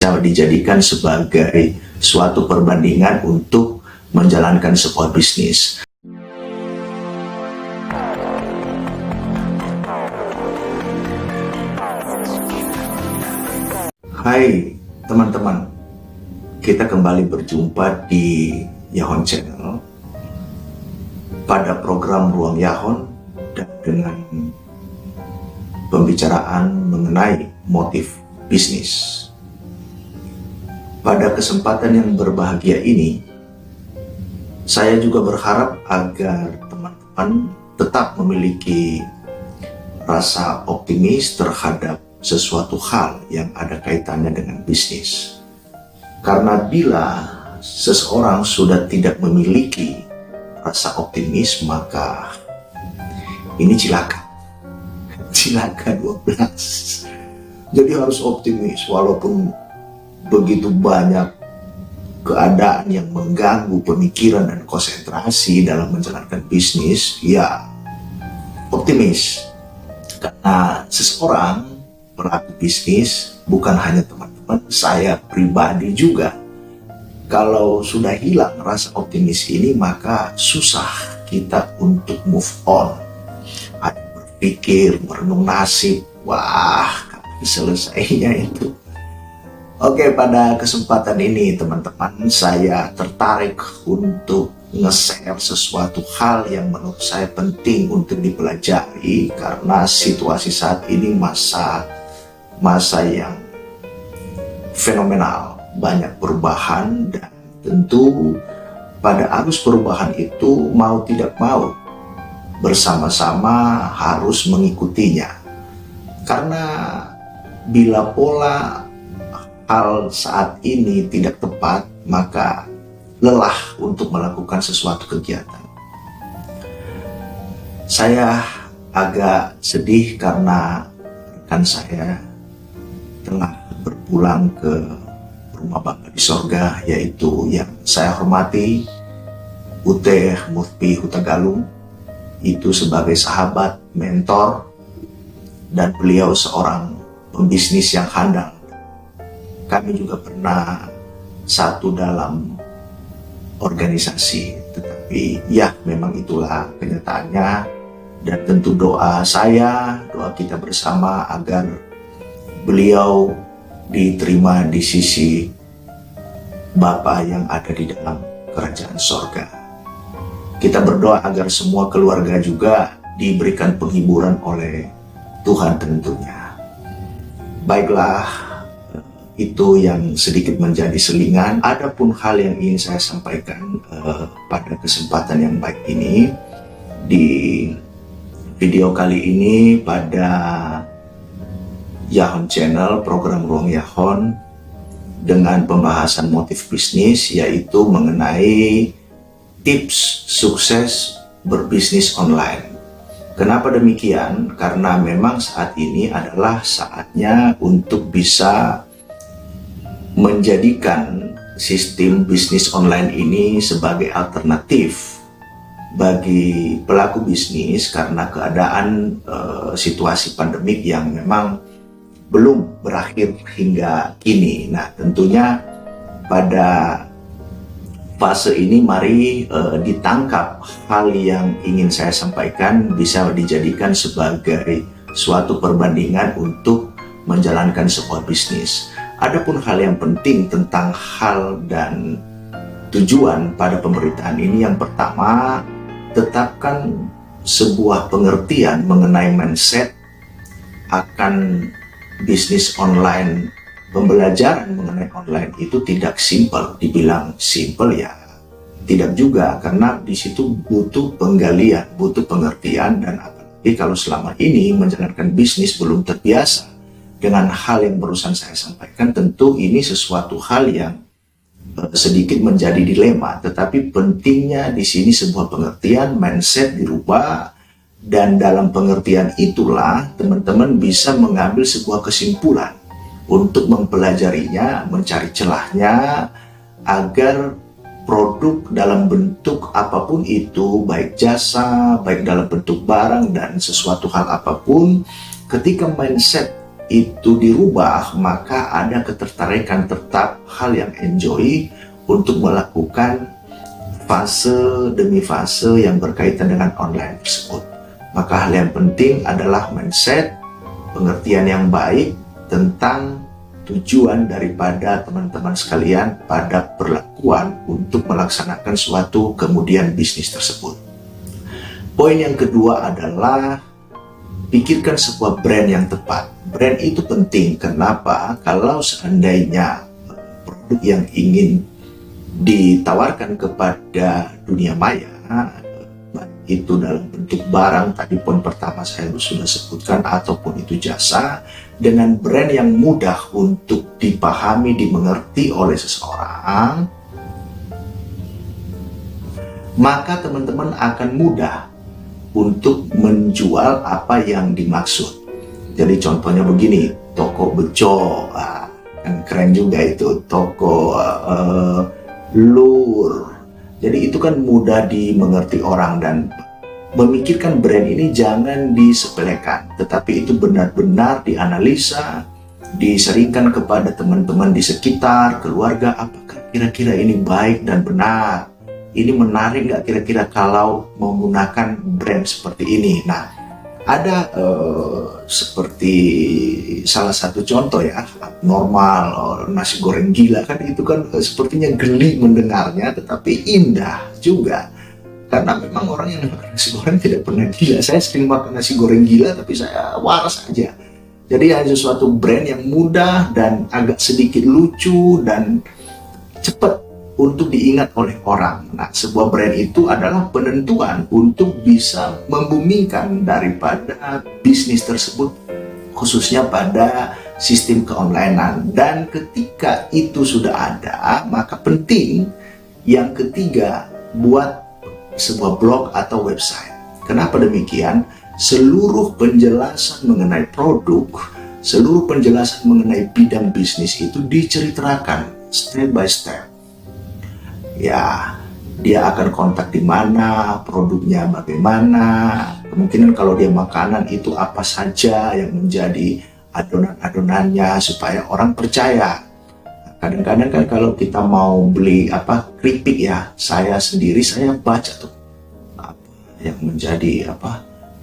bisa dijadikan sebagai suatu perbandingan untuk menjalankan sebuah bisnis. Hai teman-teman, kita kembali berjumpa di Yahon Channel pada program Ruang Yahon dan dengan pembicaraan mengenai motif bisnis. Pada kesempatan yang berbahagia ini, saya juga berharap agar teman-teman tetap memiliki rasa optimis terhadap sesuatu hal yang ada kaitannya dengan bisnis. Karena bila seseorang sudah tidak memiliki rasa optimis, maka ini cilaka 12. Jadi harus optimis walaupun begitu banyak keadaan yang mengganggu pemikiran dan konsentrasi dalam menjalankan bisnis. Ya, optimis, karena seseorang pelaku bisnis, bukan hanya teman-teman, saya pribadi juga, kalau sudah hilang rasa optimis ini, maka susah kita untuk move on. Ada berpikir, merenung nasib, wah, kapan selesainya itu. Oke, pada kesempatan ini teman-teman, saya tertarik untuk nge-share sesuatu hal yang menurut saya penting untuk dipelajari, karena situasi saat ini masa yang fenomenal, banyak perubahan, dan tentu pada arus perubahan itu mau tidak mau bersama-sama harus mengikutinya. Karena bila pola hal saat ini tidak tepat, maka lelah untuk melakukan sesuatu kegiatan. Saya agak sedih karena rekan saya telah berpulang ke rumah Bapa di sorga, yaitu yang saya hormati UT Mufti Hutagalung. Itu sebagai sahabat, mentor, dan beliau seorang pembisnis yang handal. Kami juga pernah satu dalam organisasi, tetapi ya memang itulah kenyataannya. Dan tentu doa saya, doa kita bersama agar beliau diterima di sisi Bapa yang ada di dalam kerajaan sorga. Kita berdoa agar semua keluarga juga diberikan penghiburan oleh Tuhan tentunya. Baiklah, itu yang sedikit menjadi selingan. Adapun hal yang ingin saya sampaikan pada kesempatan yang baik ini, di video kali ini pada Yahon Channel, program Ruang Yahon, dengan pembahasan motif bisnis, yaitu mengenai tips sukses berbisnis online. Kenapa demikian? Karena memang saat ini adalah saatnya untuk bisa menjadikan sistem bisnis online ini sebagai alternatif bagi pelaku bisnis, karena keadaan situasi pandemik yang memang belum berakhir hingga kini. Nah, tentunya pada fase ini mari ditangkap hal yang ingin saya sampaikan bisa dijadikan sebagai suatu perbandingan untuk menjalankan sebuah bisnis. Adapun hal yang penting tentang hal dan tujuan pada pemberitaan ini, yang pertama, tetapkan sebuah pengertian mengenai mindset akan bisnis online. Pembelajaran mengenai online itu tidak simpel. Dibilang simpel ya tidak juga, karena di situ butuh penggalian, butuh pengertian, dan apalagi kalau selama ini menjalankan bisnis belum terbiasa dengan hal yang barusan saya sampaikan, tentu ini sesuatu hal yang sedikit menjadi dilema. Tetapi pentingnya di sini sebuah pengertian, mindset dirubah, dan dalam pengertian itulah teman-teman bisa mengambil sebuah kesimpulan untuk mempelajarinya, mencari celahnya, agar produk dalam bentuk apapun itu, baik jasa, baik dalam bentuk barang dan sesuatu hal apapun, ketika mindset itu dirubah, maka ada ketertarikan tetap hal yang enjoy untuk melakukan fase demi fase yang berkaitan dengan online tersebut. Maka hal yang penting adalah mindset, pengertian yang baik tentang tujuan daripada teman-teman sekalian pada perlakuan untuk melaksanakan suatu kemudian bisnis tersebut. Poin yang kedua adalah pikirkan sebuah brand yang tepat. Brand itu penting. Kenapa? Kalau seandainya produk yang ingin ditawarkan kepada dunia maya, itu dalam bentuk barang, tadi poin pertama saya sudah sebutkan, ataupun itu jasa, dengan brand yang mudah untuk dipahami, dimengerti oleh seseorang, maka teman-teman akan mudah untuk menjual apa yang dimaksud. Jadi contohnya begini, toko beco, kan keren juga itu, toko lur. Jadi itu kan mudah dimengerti orang, dan memikirkan brand ini jangan disepelekan, tetapi itu benar-benar dianalisa, diseringkan kepada teman-teman di sekitar, keluarga, apakah kira-kira ini baik dan benar, ini menarik nggak kira-kira kalau menggunakan brand seperti ini. Nah, ada seperti salah satu contoh ya, normal, nasi goreng gila, kan itu kan sepertinya geli mendengarnya, tetapi indah juga. Karena memang orang yang makan nasi goreng tidak pernah gila. Saya sering makan nasi goreng gila, tapi saya waras aja. Jadi ada sesuatu brand yang mudah dan agak sedikit lucu dan cepat untuk diingat oleh orang. Nah, sebuah brand itu adalah penentuan untuk bisa membumingkan daripada bisnis tersebut, khususnya pada sistem keonlinean. Dan ketika itu sudah ada, maka penting yang ketiga, buat sebuah blog atau website. Kenapa demikian? Seluruh penjelasan mengenai produk, seluruh penjelasan mengenai bidang bisnis itu diceritakan step by step. Ya, dia akan kontak di mana, produknya bagaimana, kemungkinan kalau dia makanan itu apa saja yang menjadi adonan-adonannya supaya orang percaya. Kadang-kadang kan kalau kita mau beli keripik ya, saya sendiri saya baca tuh apa yang menjadi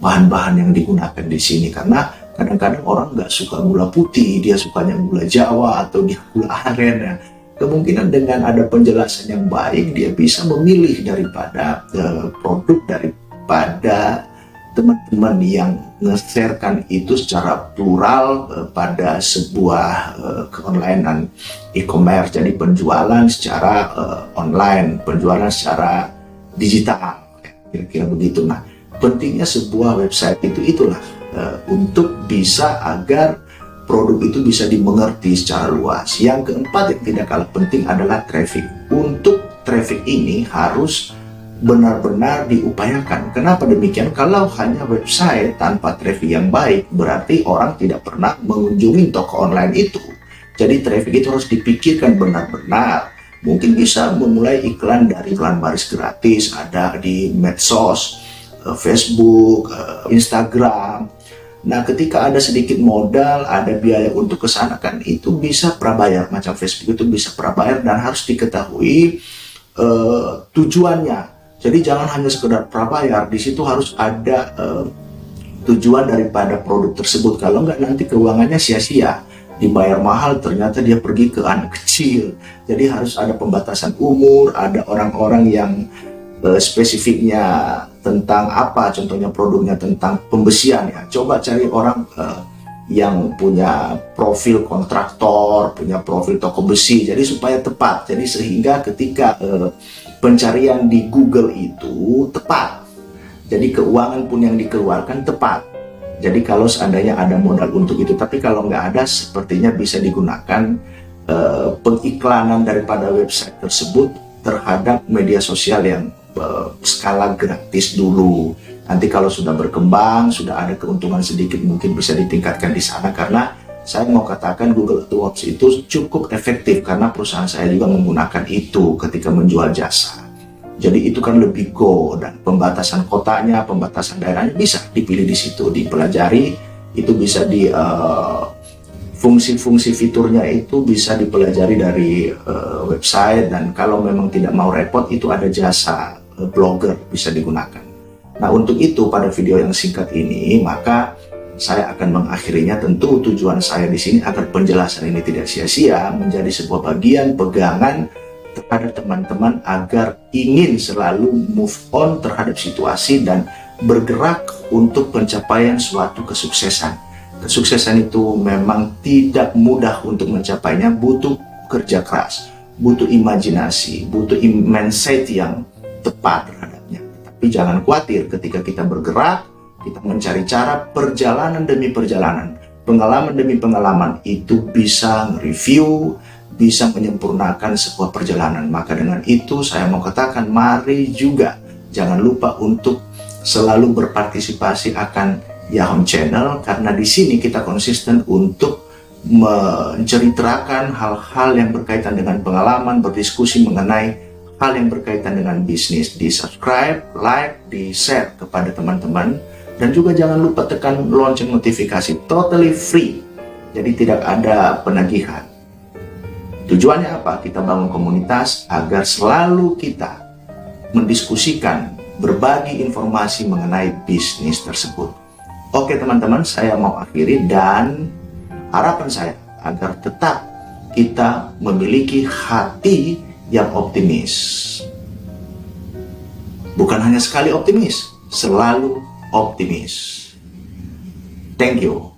bahan-bahan yang digunakan di sini, karena kadang-kadang orang nggak suka gula putih, dia sukanya gula Jawa atau dia gula aren ya. Kemungkinan dengan ada penjelasan yang baik, dia bisa memilih daripada produk daripada teman-teman yang nge-sharekan itu secara plural pada sebuah keonlinean e-commerce. Jadi penjualan secara online, penjualan secara digital, kira-kira begitu. Nah, pentingnya sebuah website itulah untuk bisa agar produk itu bisa dimengerti secara luas. Yang keempat yang tidak kalah penting adalah traffic. Untuk traffic ini harus benar-benar diupayakan. Kenapa demikian? Kalau hanya website tanpa traffic yang baik, berarti orang tidak pernah mengunjungi toko online itu. Jadi traffic itu harus dipikirkan benar-benar. Mungkin bisa memulai iklan dari iklan baris gratis, ada di medsos, Facebook, Instagram. Nah, ketika ada sedikit modal, ada biaya untuk ke sana, kan itu bisa prabayar. Macam Facebook itu bisa prabayar dan harus diketahui tujuannya. Jadi jangan hanya sekedar prabayar, di situ harus ada tujuan daripada produk tersebut. Kalau nggak, nanti keuangannya sia-sia. Dibayar mahal, ternyata dia pergi ke anak kecil. Jadi harus ada pembatasan umur, ada orang-orang yang spesifiknya tentang apa, contohnya produknya tentang pembesian ya. Coba cari orang yang punya profil kontraktor, punya profil toko besi, jadi supaya tepat. Jadi sehingga ketika pencarian di Google itu tepat, jadi keuangan pun yang dikeluarkan tepat. Jadi kalau seandainya ada modal untuk itu, tapi kalau nggak ada, sepertinya bisa digunakan pengiklanan daripada website tersebut terhadap media sosial yang skala gratis dulu. Nanti kalau sudah berkembang, sudah ada keuntungan sedikit, mungkin bisa ditingkatkan di sana. Karena saya mau katakan Google AdWords itu cukup efektif, karena perusahaan saya juga menggunakan itu ketika menjual jasa. Jadi itu kan lebih go, dan pembatasan kotanya, pembatasan daerahnya bisa dipilih di situ, dipelajari. Itu bisa Fungsi-fungsi fiturnya itu bisa dipelajari dari website, dan kalau memang tidak mau repot itu ada jasa blogger bisa digunakan. Nah, untuk itu pada video yang singkat ini maka saya akan mengakhirinya. Tentu tujuan saya di sini agar penjelasan ini tidak sia-sia, menjadi sebuah bagian pegangan terhadap teman-teman agar ingin selalu move on terhadap situasi dan bergerak untuk pencapaian suatu kesuksesan. Kesuksesan itu memang tidak mudah untuk mencapainya, butuh kerja keras, butuh imajinasi, butuh mindset yang tepat terhadapnya. Tapi jangan khawatir, ketika kita bergerak, kita mencari cara, perjalanan demi perjalanan, pengalaman demi pengalaman, itu bisa review, bisa menyempurnakan sebuah perjalanan. Maka dengan itu saya mau katakan, mari juga jangan lupa untuk selalu berpartisipasi akan Yahom Channel, karena di sini kita konsisten untuk menceritakan hal-hal yang berkaitan dengan pengalaman, berdiskusi mengenai hal yang berkaitan dengan bisnis. Di subscribe, like, di share kepada teman-teman, dan juga jangan lupa tekan lonceng notifikasi, totally free, jadi tidak ada penagihan. Tujuannya apa? Kita bangun komunitas agar selalu kita mendiskusikan, berbagi informasi mengenai bisnis tersebut. Oke teman-teman, saya mau akhiri, dan harapan saya agar tetap kita memiliki hati yang optimis. Bukan hanya sekali optimis, selalu optimis. Thank you.